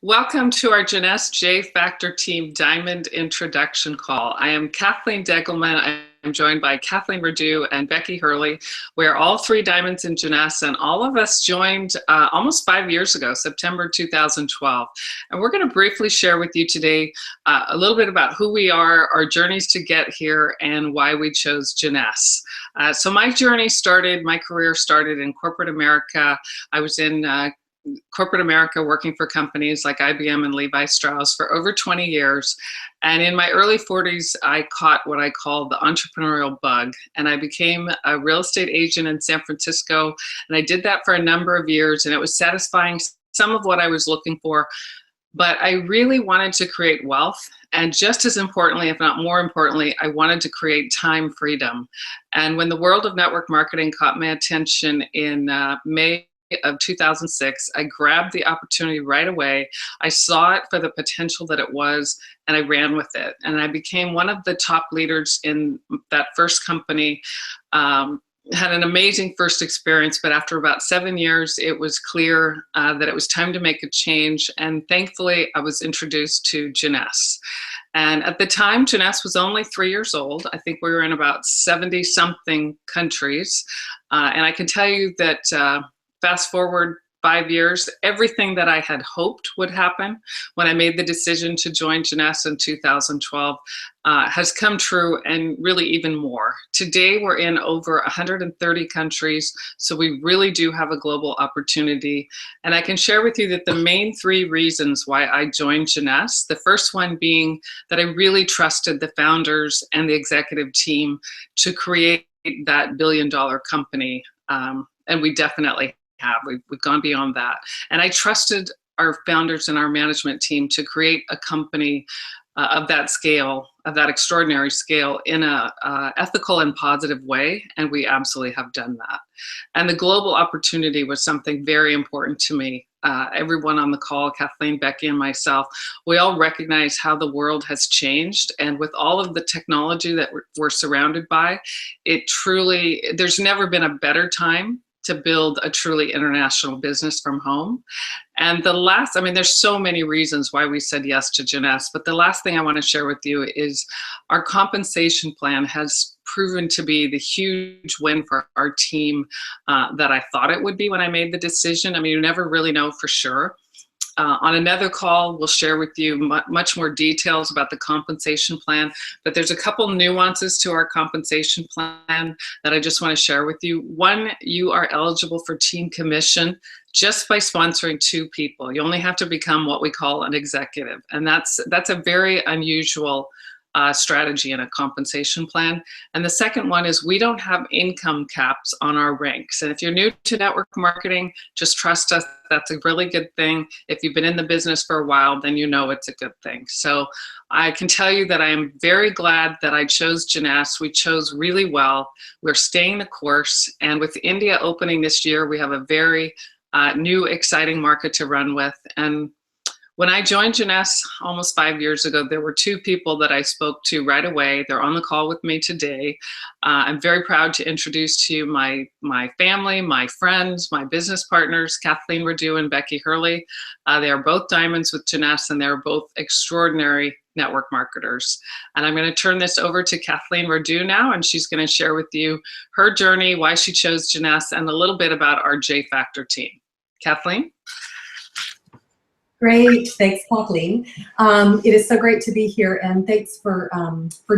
Welcome to our Jeunesse JFactor Team Diamond Introduction call. I am Kathleen Degelman. I am joined by Kathleen Radu and Bekki Hurley. We're all three diamonds in Jeunesse, and all of us joined almost 5 years ago, September 2012. And we're going to briefly share with you today a little bit about who we are, our journeys to get here, and why we chose Jeunesse. So my career started in corporate America. I was in corporate America working for companies like IBM and Levi Strauss for over 20 years. And in my early 40s, I caught what I call the entrepreneurial bug. And I became a real estate agent in San Francisco. And I did that for a number of years. And it was satisfying some of what I was looking for. But I really wanted to create wealth. And just as importantly, if not more importantly, I wanted to create time freedom. And when the world of network marketing caught my attention in May of 2006, I grabbed the opportunity right away. I saw it for the potential that it was, and I ran with it. And I became one of the top leaders in that first company. Had an amazing first experience, but after about 7 years, it was clear that it was time to make a change. And thankfully, I was introduced to Jeunesse. And at the time, Jeunesse was only 3 years old. I think we were in about 70-something countries. And I can tell you that fast forward 5 years, everything that I had hoped would happen when I made the decision to join Jeunesse in 2012 has come true, and really even more. Today, we're in over 130 countries, so we really do have a global opportunity. And I can share with you that the main three reasons why I joined Jeunesse, the first one being that I really trusted the founders and the executive team to create that billion-dollar company, and we definitely have. We've gone beyond that. And I trusted our founders and our management team to create a company of that scale, of that extraordinary scale, in a ethical and positive way, and we absolutely have done that. And the global opportunity was something very important to me. Everyone on the call, Kathleen, Bekki, and myself, we all recognize how the world has changed, and with all of the technology that we're surrounded by, there's never been a better time to build a truly international business from home. And there's so many reasons why we said yes to Jeunesse, but the last thing I want to share with you is our compensation plan has proven to be the huge win for our team that I thought it would be when I made the decision. I mean, you never really know for sure. On another call, we'll share with you much more details about the compensation plan, but there's a couple nuances to our compensation plan that I just want to share with you. One, you are eligible for team commission just by sponsoring 2 people. You only have to become what we call an executive, and that's a very unusual strategy in a compensation plan. And the second one is we don't have income caps on our ranks. And if you're new to network marketing, just trust us, that's a really good thing. If you've been in the business for a while, then you know it's a good thing. So I can tell you that I am very glad that I chose Jeunesse. We chose really well. We're staying the course. And with India opening this year, we have a very new, exciting market to run with. And when I joined Jeunesse almost 5 years ago, there were 2 people that I spoke to right away. They're on the call with me today. I'm very proud to introduce to you my family, my friends, my business partners, Kathleen Radu and Bekki Hurley. They are both diamonds with Jeunesse, and they're both extraordinary network marketers. And I'm going to turn this over to Kathleen Radu now, and she's going to share with you her journey, why she chose Jeunesse, and a little bit about our JFactor team. Kathleen? Great, thanks, Kathleen. It is so great to be here, and thanks for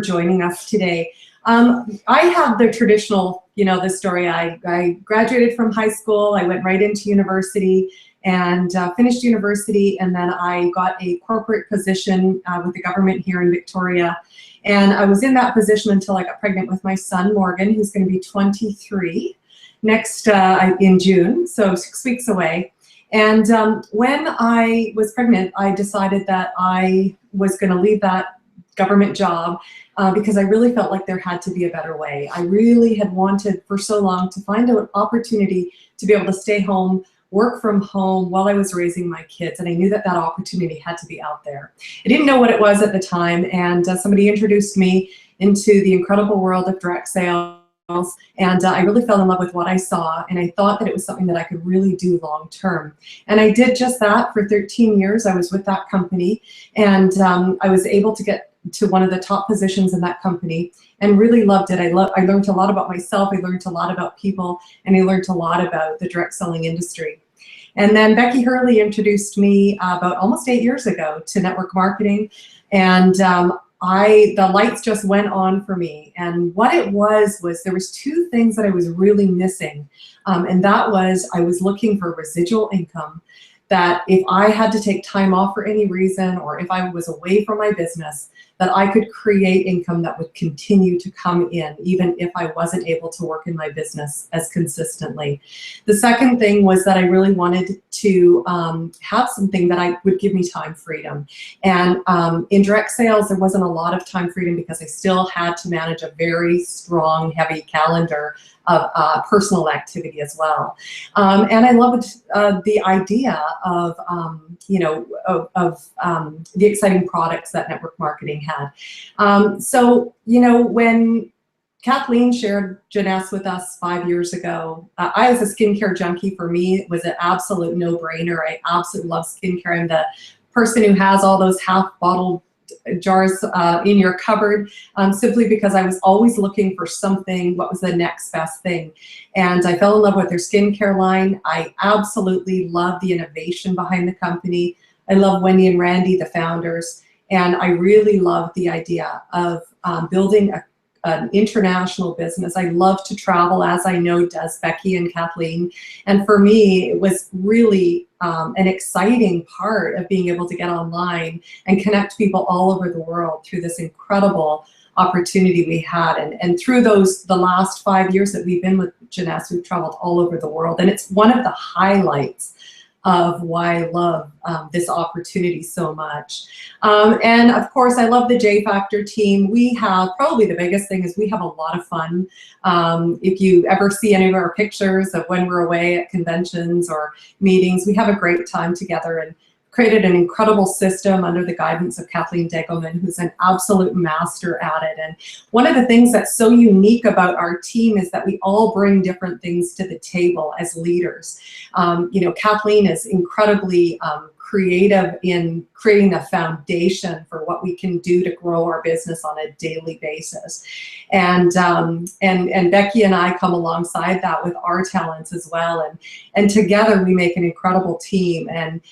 joining us today. I have the traditional, the story. I graduated from high school. I went right into university and finished university, and then I got a corporate position with the government here in Victoria. And I was in that position until I got pregnant with my son, Morgan, who's going to be 23 next in June, so 6 weeks away. And when I was pregnant, I decided that I was going to leave that government job because I really felt like there had to be a better way. I really had wanted for so long to find an opportunity to be able to stay home, work from home while I was raising my kids, and I knew that that opportunity had to be out there. I didn't know what it was at the time, and somebody introduced me into the incredible world of direct sales and I really fell in love with what I saw, and I thought that it was something that I could really do long term. And I did just that for 13 years. I was with that company, and I was able to get to one of the top positions in that company and really loved it. I learned a lot about myself, I learned a lot about people, and I learned a lot about the direct selling industry. And then Bekki Hurley introduced me about almost 8 years ago to network marketing, and the lights just went on for me. And what it was there was two things that I was really missing, and that was I was looking for residual income, that if I had to take time off for any reason, or if I was away from my business, that I could create income that would continue to come in, even if I wasn't able to work in my business as consistently. The second thing was that I really wanted to have something that would give me time freedom. And in direct sales, there wasn't a lot of time freedom because I still had to manage a very strong, heavy calendar of personal activity as well. And I loved the idea of, the exciting products that network marketing had. So, when Kathleen shared Jeunesse with us 5 years ago, I was a skincare junkie. For me, it was an absolute no-brainer. I absolutely love skincare. I'm the person who has all those half-bottle jars in your cupboard, simply because I was always looking for something, what was the next best thing. And I fell in love with their skincare line. I absolutely love the innovation behind the company. I love Wendy and Randy, the founders, and I really love the idea of building an international business. I love to travel, as I know does Bekki and Kathleen. And for me, it was really an exciting part of being able to get online and connect people all over the world through this incredible opportunity we had. And through the last 5 years that we've been with Jeunesse, we've traveled all over the world. And it's one of the highlights of why I love this opportunity so much. And of course, I love the JFactor team. We have, probably the biggest thing is we have a lot of fun. If you ever see any of our pictures of when we're away at conventions or meetings, we have a great time together, and created an incredible system under the guidance of Kathleen Degelman, who's an absolute master at it. And one of the things that's so unique about our team is that we all bring different things to the table as leaders. Kathleen is incredibly creative in creating the foundation for what we can do to grow our business on a daily basis. And Bekki and I come alongside that with our talents as well. And together we make an incredible team. And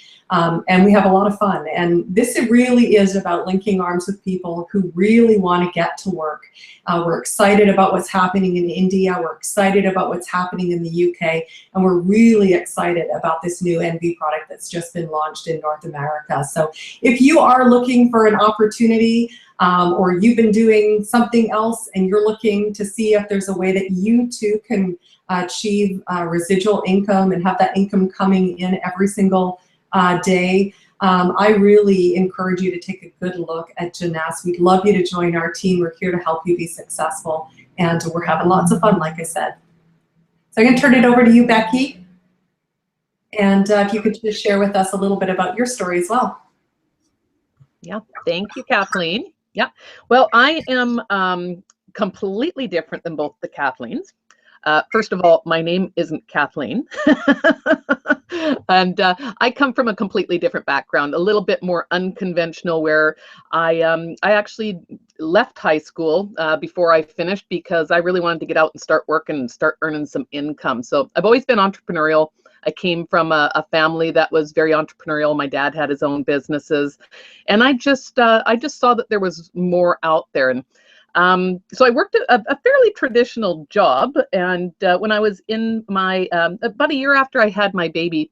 we have a lot of fun. And this really is about linking arms with people who really want to get to work. We're excited about what's happening in India. We're excited about what's happening in the UK. And we're really excited about this new NV product that's just been launched in North America. So if you are looking for an opportunity, or you've been doing something else and you're looking to see if there's a way that you too can achieve residual income and have that income coming in every single day, I really encourage you to take a good look at Jeunesse. We'd love you to join our team. We're here to help you be successful, and we're having lots of fun, like I said. So I'm going to turn it over to you, Bekki, and if you could just share with us a little bit about your story as well. Yeah, thank you, Kathleen. Yeah, well, I am completely different than both the Kathleens. First of all, my name isn't Kathleen. And I come from a completely different background, a little bit more unconventional, where I actually left high school before I finished because I really wanted to get out and start working and start earning some income. So I've always been entrepreneurial. I came from a family that was very entrepreneurial. My dad had his own businesses, and I just saw that there was more out there. And so I worked a fairly traditional job, and when I was in my, about a year after I had my baby,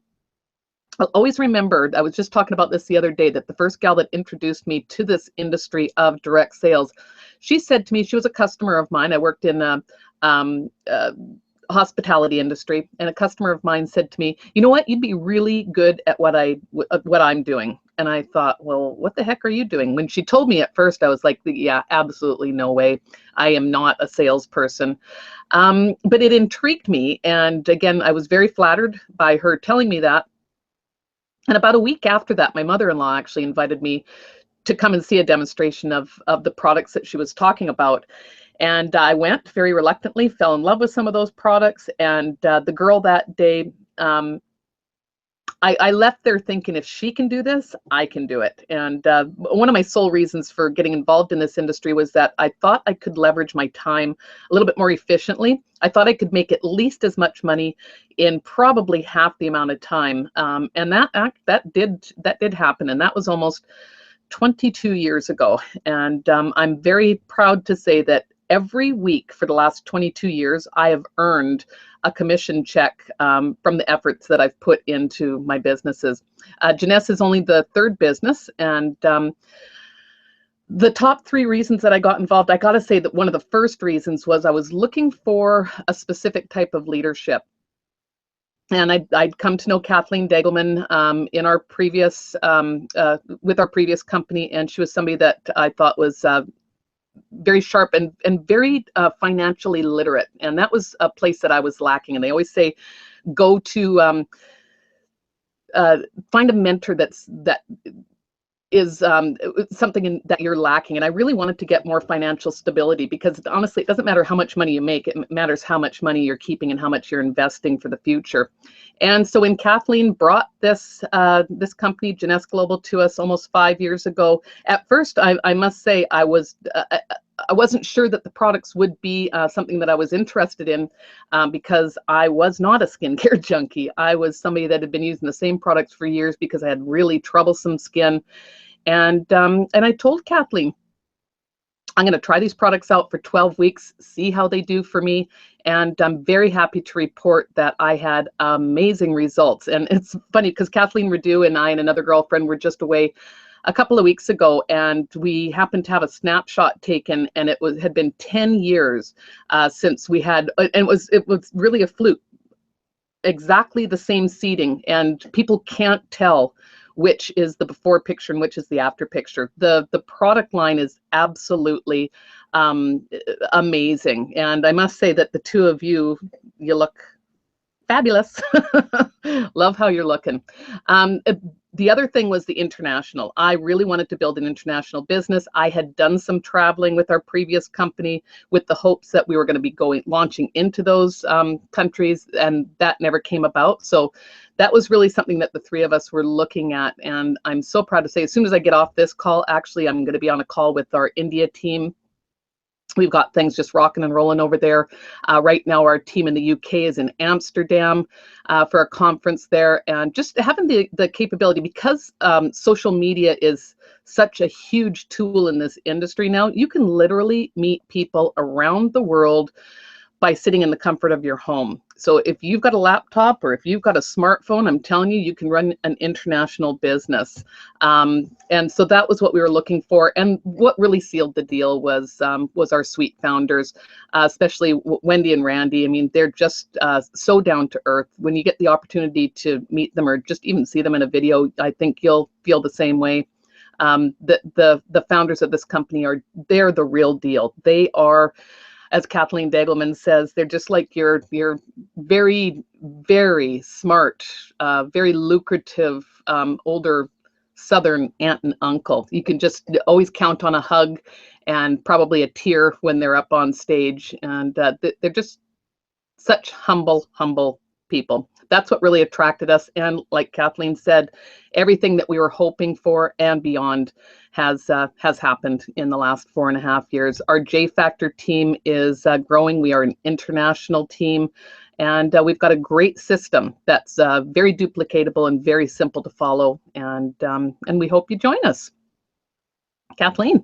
I'll always remember, I was just talking about this the other day, that the first gal that introduced me to this industry of direct sales, she said to me, she was a customer of mine. I worked in a hospitality industry, and a customer of mine said to me, you know what, you'd be really good at what I'm doing. And I thought, well, what the heck are you doing? When she told me at first, I was like, yeah, absolutely no way. I am not a salesperson. But it intrigued me. And again, I was very flattered by her telling me that. And about a week after that, my mother-in-law actually invited me to come and see a demonstration of the products that she was talking about. And I went very reluctantly, fell in love with some of those products, and the girl that day, I left there thinking, if she can do this, I can do it. And one of my sole reasons for getting involved in this industry was that I thought I could leverage my time a little bit more efficiently. I thought I could make at least as much money in probably half the amount of time. And that did happen. And that was almost 22 years ago. And I'm very proud to say that every week for the last 22 years, I have earned a commission check from the efforts that I've put into my businesses. Jeunesse is only the third business, and the top 3 reasons that I got involved, I got to say that one of the first reasons was I was looking for a specific type of leadership. And I'd come to know Kathleen Degelman in our previous, with our previous company, and she was somebody that I thought was very sharp and very financially literate, and that was a place that I was lacking. And they always say, go to find a mentor that is something that you're lacking. And I really wanted to get more financial stability, because honestly, it doesn't matter how much money you make, it matters how much money you're keeping and how much you're investing for the future. And so when Kathleen brought this this company, Jeunesse Global, to us almost 5 years ago, at first, I must say, I wasn't sure that the products would be something that I was interested in, because I was not a skincare junkie. I was somebody that had been using the same products for years because I had really troublesome skin. And I told Kathleen, I'm going to try these products out for 12 weeks, see how they do for me. And I'm very happy to report that I had amazing results. And it's funny because Kathleen Radu and I and another girlfriend were just away a couple of weeks ago, and we happened to have a snapshot taken, and it had been 10 years since we had, and it was really a fluke. Exactly the same seating, and people can't tell which is the before picture and which is the after picture. The product line is absolutely amazing, and I must say that the two of you look fabulous. Love how you're looking. The other thing was the international. I really wanted to build an international business. I had done some traveling with our previous company with the hopes that we were going to be launching into those countries, and that never came about. So that was really something that the 3 of us were looking at. And I'm so proud to say, as soon as I get off this call, actually, I'm going to be on a call with our India team. We've got things just rocking and rolling over there. Right now, our team in the UK is in Amsterdam for a conference there. And just having the capability, because social media is such a huge tool in this industry now, you can literally meet people around the world by sitting in the comfort of your home. So if you've got a laptop or if you've got a smartphone, I'm telling you, you can run an international business. And so that was what we were looking for. And what really sealed the deal was our sweet founders, especially Wendy and Randy. I mean, they're just so down to earth. When you get the opportunity to meet them or just even see them in a video, I think you'll feel the same way. The founders of this company they're the real deal. They are, as Kathleen Degelman says, they're just like your very, very smart, very lucrative older Southern aunt and uncle. You can just always count on a hug and probably a tear when they're up on stage. And they're just such humble people. That's what really attracted us. And like Kathleen said, everything that we were hoping for and beyond has happened in the last 4.5 years. Our JFactor team is growing. We are an international team, and we've got a great system that's very duplicatable and very simple to follow. And we hope you join us. Kathleen.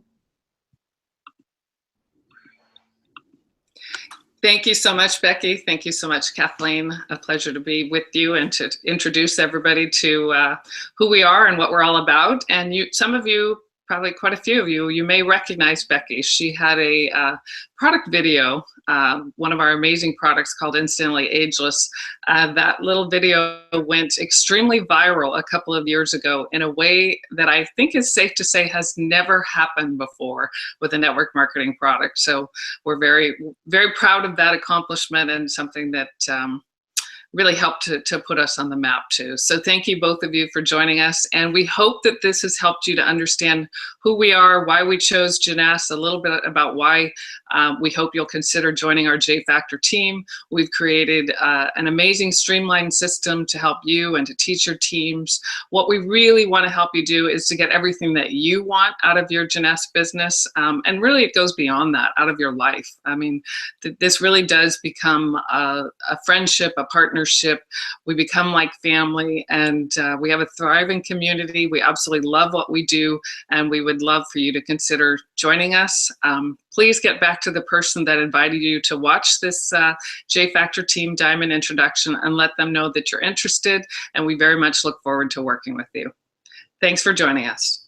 Thank you so much, Bekki. Thank you so much, Kathleen. A pleasure to be with you and to introduce everybody to who we are and what we're all about. And some of you, probably quite a few of you may recognize Bekki. She had a product video, one of our amazing products called Instantly Ageless. That little video went extremely viral a couple of years ago in a way that I think is safe to say has never happened before with a network marketing product. So we're very, very proud of that accomplishment, and something that really helped to put us on the map too. So thank you both of you for joining us, and we hope that this has helped you to understand who we are, why we chose Jeunesse, a little bit about why we hope you'll consider joining our JFactor team. We've created an amazing streamlined system to help you and to teach your teams. What we really want to help you do is to get everything that you want out of your Jeunesse business, and really it goes beyond that, out of your life. I mean, this really does become a friendship, a partnership. We become like family, and we have a thriving community. We absolutely love what we do, and we would love for you to consider joining us. Please get back to the person that invited you to watch this JFactor Team Diamond Introduction and let them know that you're interested, and we very much look forward to working with you. Thanks for joining us.